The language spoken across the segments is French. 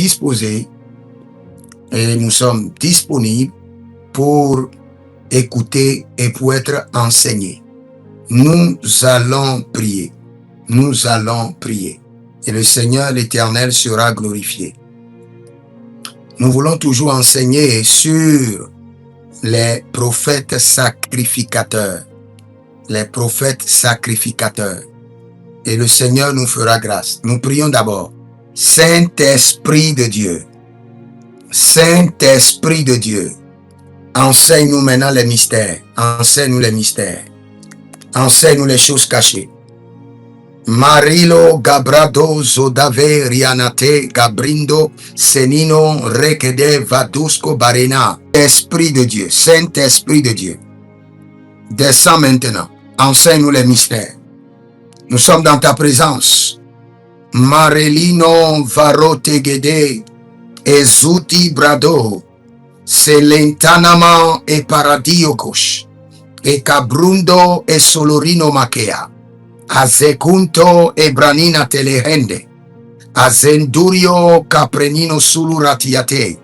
disposés et nous sommes disponibles pour écouter et pour être enseignés. Nous allons prier. Nous allons prier. Et le Seigneur l'Éternel sera glorifié. Nous voulons toujours enseigner sur les prophètes sacrificateurs. Les prophètes sacrificateurs. Et le Seigneur nous fera grâce. Nous prions d'abord. Saint-Esprit de Dieu. Saint-Esprit de Dieu. Enseigne-nous maintenant les mystères. Enseigne-nous les mystères. Enseigne-nous les choses cachées. Marilo Gabrado Zodave Rianate Gabrindo Senino Rekede Vadusco Barena. Esprit de Dieu, Saint-Esprit de Dieu, descends maintenant, enseigne-nous les mystères. Nous sommes dans ta présence. Marelino Varotegede Ezuti Brado Selentanama e Paradiokos e Cabrundo e Solorino Makea Azecunto e Branina Telehende Azendurio Caprenino Suluratiate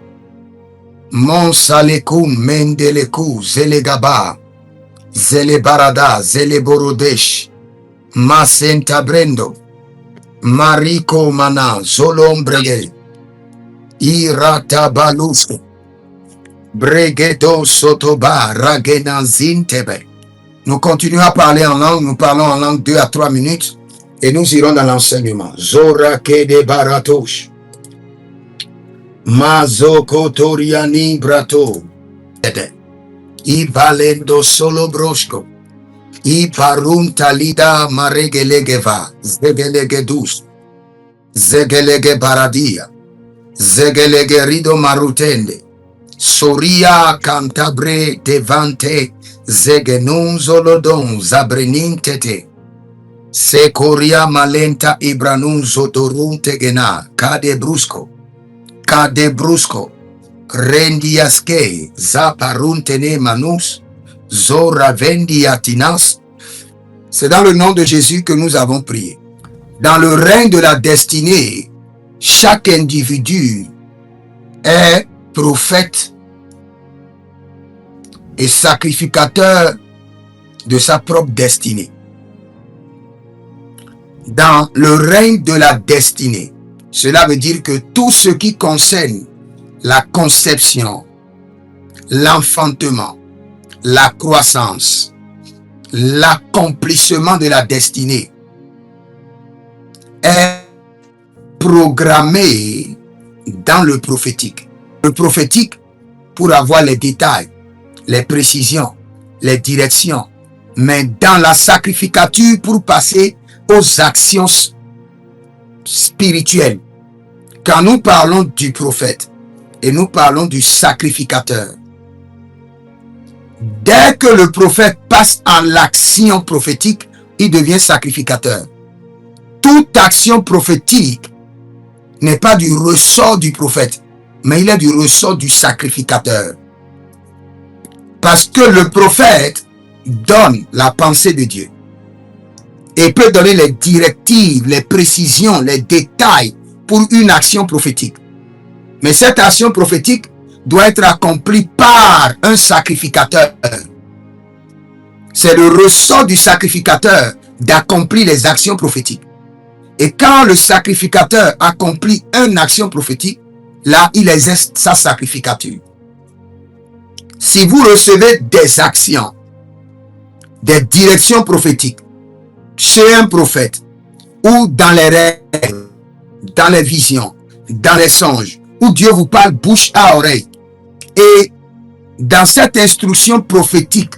Monsalekun Mendeleku Zelegaba Zelebarada Zeleborodesh Masentabrendo Mariko Mana Zolombrege Iratabalusko Bregedo Sotoba Ragena Zintebe. Nous continuons à parler en langue, nous parlons en langue 2 à 3 minutes et nous irons dans l'enseignement. Zora Kede Baratosh Mazoko Toriani Brato I Valendo Solo Brosco I Parunta Lida Maregelegeva Zegelegedus Zegelege Baradia Zegelege Rido Marutende Soria Cantabre Devante Zegenun Zolodon Zabrenin Tete Secoria Malenta Ibranun Zotorun Tegena Kade Brusco Rendiaske Zaparuntene Manus Zora Vendiatinas. C'est dans le nom de Jésus que nous avons prié. Dans le règne de la destinée, chaque individu est prophète et sacrificateur de sa propre destinée. Dans le règne de la destinée, cela veut dire que tout ce qui concerne la conception, l'enfantement, la croissance, l'accomplissement de la destinée est programmé dans le prophétique. Le prophétique pour avoir les détails, les précisions, les directions, mais dans la sacrificature pour passer aux actions spirituelles. Quand nous parlons du prophète et nous parlons du sacrificateur, dès que le prophète passe en l'action prophétique, il devient sacrificateur. Toute action prophétique n'est pas du ressort du prophète, mais il est du ressort du sacrificateur. Parce que le prophète donne la pensée de Dieu et peut donner les directives, les précisions, les détails pour une action prophétique. Mais cette action prophétique doit être accomplie par un sacrificateur. C'est le ressort du sacrificateur d'accomplir les actions prophétiques. Et quand le sacrificateur accomplit une action prophétique, là, il exerce sa sacrificature. Si vous recevez des actions, des directions prophétiques chez un prophète ou dans les rêves, dans les visions, dans les songes, où Dieu vous parle bouche à oreille, et dans cette instruction prophétique,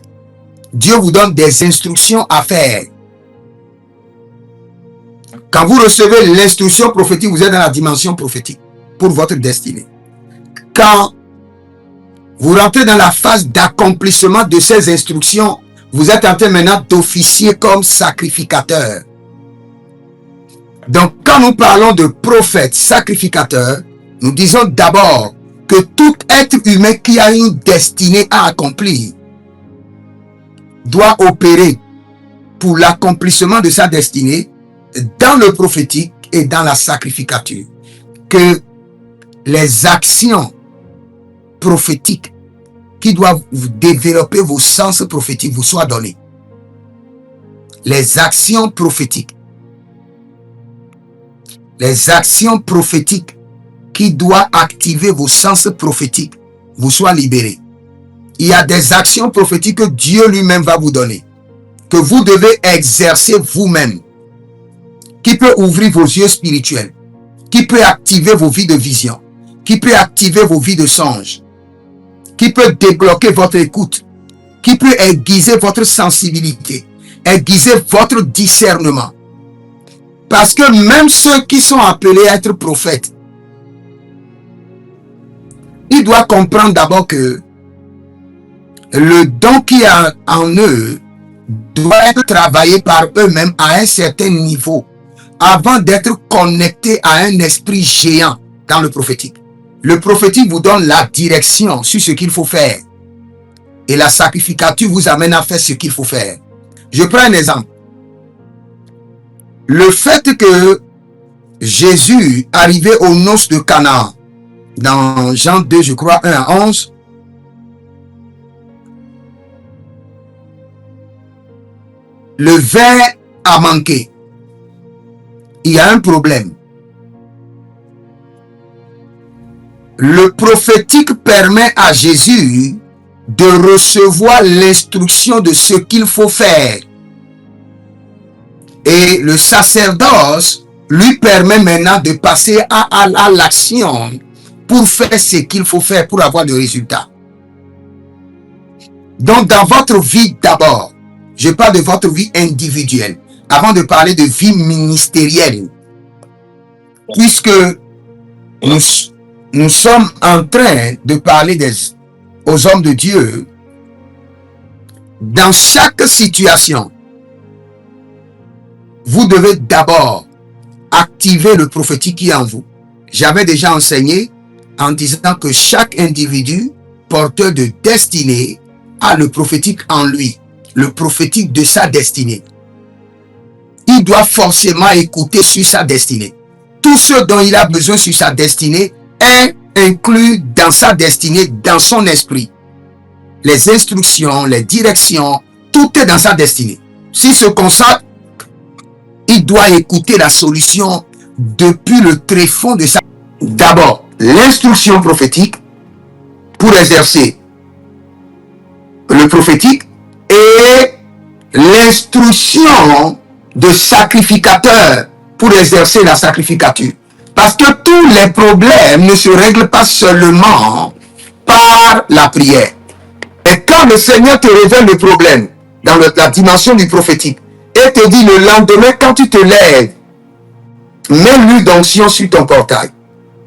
Dieu vous donne des instructions à faire. Quand vous recevez l'instruction prophétique, vous êtes dans la dimension prophétique pour votre destinée. Quand vous rentrez dans la phase d'accomplissement de ces instructions, vous êtes en train maintenant d'officier comme sacrificateur. Donc, quand nous parlons de prophète sacrificateur, nous disons d'abord que tout être humain qui a une destinée à accomplir doit opérer pour l'accomplissement de sa destinée dans le prophétique et dans la sacrificature. Que les actions prophétiques qui doivent vous développer vos sens prophétiques vous soient données. Les actions prophétiques. Les actions prophétiques qui doivent activer vos sens prophétiques vous soient libérées. Il y a des actions prophétiques que Dieu lui-même va vous donner, que vous devez exercer vous-même, qui peut ouvrir vos yeux spirituels, qui peut activer vos vies de vision, qui peut activer vos vies de songe, qui peut débloquer votre écoute, qui peut aiguiser votre sensibilité, aiguiser votre discernement. Parce que même ceux qui sont appelés à être prophètes, ils doivent comprendre d'abord que le don qui est en eux doit être travaillé par eux-mêmes à un certain niveau avant d'être connecté à un esprit géant dans le prophétique. Le prophétique vous donne la direction sur ce qu'il faut faire. Et la sacrificature vous amène à faire ce qu'il faut faire. Je prends un exemple. Le fait que Jésus arrivait aux noces de Cana, dans Jean 2, je crois, 1 à 11, le vin a manqué. Il y a un problème. Le prophétique permet à Jésus de recevoir l'instruction de ce qu'il faut faire. Et le sacerdoce lui permet maintenant de passer à l'action pour faire ce qu'il faut faire pour avoir le résultat. Donc dans votre vie d'abord, je parle de votre vie individuelle, avant de parler de vie ministérielle. Puisque nous sommes en train de parler aux hommes de Dieu, dans chaque situation, vous devez d'abord activer le prophétique qui est en vous. J'avais déjà enseigné en disant que chaque individu porteur de destinée a le prophétique en lui, le prophétique de sa destinée. Il doit forcément écouter sur sa destinée. Tout ce dont il a besoin sur sa destinée est inclus dans sa destinée, dans son esprit. Les instructions, les directions, tout est dans sa destinée. S'il se consacre, il doit écouter la solution depuis le tréfonds de sa... D'abord, l'instruction prophétique pour exercer le prophétique et l'instruction de sacrificateur pour exercer la sacrificature. Parce que tous les problèmes ne se règlent pas seulement par la prière. Et quand le Seigneur te révèle le problème dans la dimension du prophétique et te dit le lendemain quand tu te lèves, mets l'huile d'onction sur ton portail,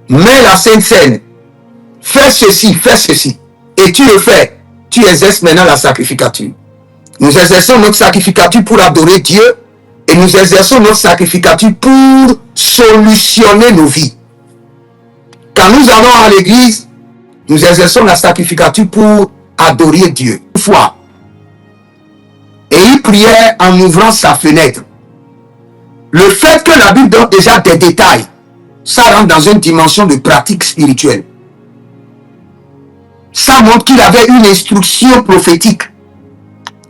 mets la Sainte Seine, fais ceci, et tu le fais, tu exerces maintenant la sacrificature. Nous exerçons notre sacrificature pour adorer Dieu et nous exerçons notre sacrificature pour solutionner nos vies. Quand nous allons à l'église, nous exerçons la sacrificature pour adorer Dieu. Une fois. Et il priait en ouvrant sa fenêtre. Le fait que la Bible donne déjà des détails, ça rentre dans une dimension de pratique spirituelle. Ça montre qu'il avait une instruction prophétique.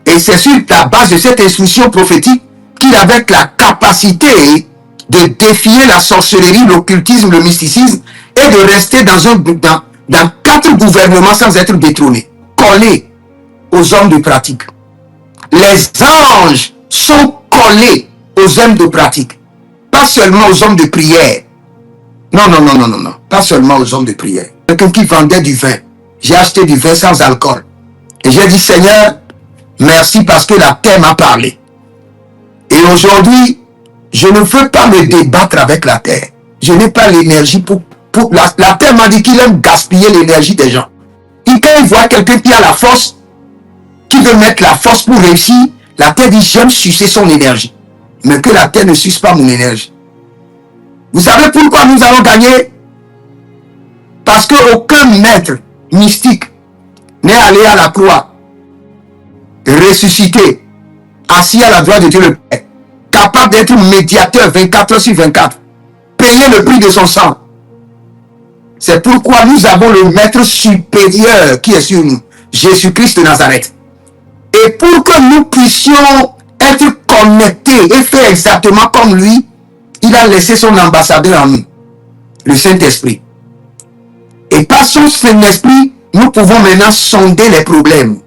Et c'est sur la base de cette instruction prophétique qu'il avait la capacité de défier la sorcellerie, l'occultisme, le mysticisme et de rester dans 4 gouvernements sans être détrôné, collé aux hommes de pratique. Les anges sont collés aux hommes de pratique, pas seulement aux hommes de prière. Non, pas seulement aux hommes de prière. Quelqu'un qui vendait du vin, j'ai acheté du vin sans alcool. Et j'ai dit, Seigneur, merci parce que la terre m'a parlé. Et aujourd'hui, je ne veux pas me débattre avec la terre. Je n'ai pas l'énergie pour la terre m'a dit qu'il aime gaspiller l'énergie des gens. Et quand il voit quelqu'un qui a la force, qui veut mettre la force pour réussir, la terre dit, j'aime sucer son énergie. Mais que la terre ne suce pas mon énergie. Vous savez pourquoi nous allons gagner? Parce qu'aucun maître mystique n'est allé à la croix, ressuscité, assis à la droite de Dieu le Père, capable d'être médiateur 24 heures sur 24, payer le prix de son sang, C'est pourquoi nous avons le maître supérieur qui est sur nous, Jésus-Christ de Nazareth. Et pour que nous puissions être connectés et faire exactement comme lui, il a laissé son ambassadeur en nous, le Saint-Esprit. Et par son Saint-Esprit, nous pouvons maintenant sonder les problèmes.